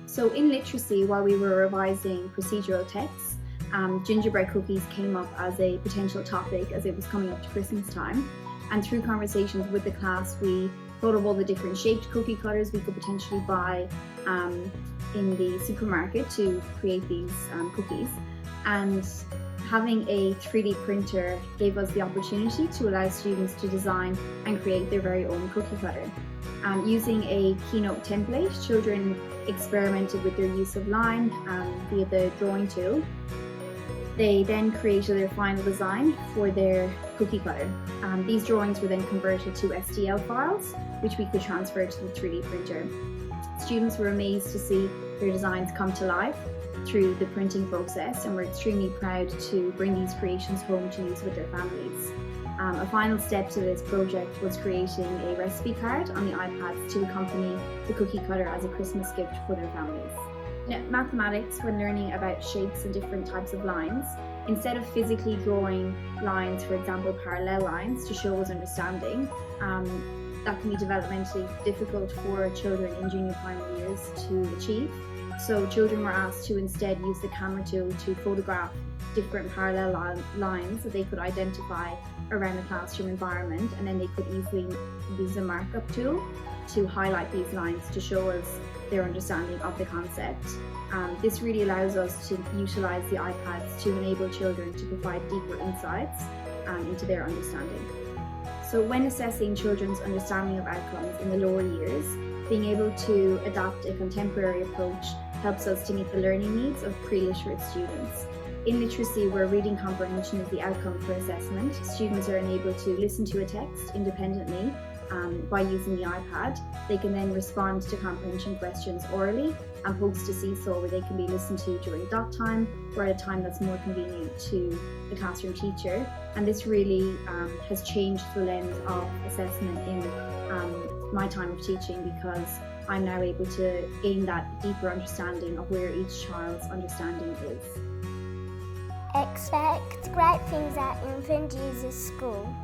So in literacy, while we were revising procedural texts, gingerbread cookies came up as a potential topic as it was coming up to Christmas time. And through conversations with the class, we thought of all the different shaped cookie cutters we could potentially buy in the supermarket to create these cookies. And having a 3D printer gave us the opportunity to allow students to design and create their very own cookie cutter. Using a Keynote template, children experimented with their use of line via the drawing tool. They then created their final design for their cookie cutter. These drawings were then converted to STL files, which we could transfer to the 3D printer. Students were amazed to see their designs come to life through the printing process, and we're extremely proud to bring these creations home to use with their families. A final step to this project was creating a recipe card on the iPads to accompany the cookie cutter as a Christmas gift for their families. In mathematics, when learning about shapes and different types of lines, instead of physically drawing lines, for example parallel lines, to show us understanding, that can be developmentally difficult for children in junior primary years to achieve. So children were asked to instead use the camera tool to photograph different parallel lines that they could identify around the classroom environment, and then they could easily use a markup tool to highlight these lines to show us their understanding of the concept. This really allows us to utilise the iPads to enable children to provide deeper insights into their understanding. So when assessing children's understanding of outcomes in the lower years, being able to adopt a contemporary approach helps us to meet the learning needs of pre-literate students. In literacy, where reading comprehension is the outcome for assessment, students are enabled to listen to a text independently by using the iPad. They can then respond to comprehension questions orally and post a seesaw where they can be listened to during dot time or at a time that's more convenient to the classroom teacher. And this really has changed the lens of assessment in my time of teaching, because I'm now able to gain that deeper understanding of where each child's understanding is. Expect great things at Infant Jesus School.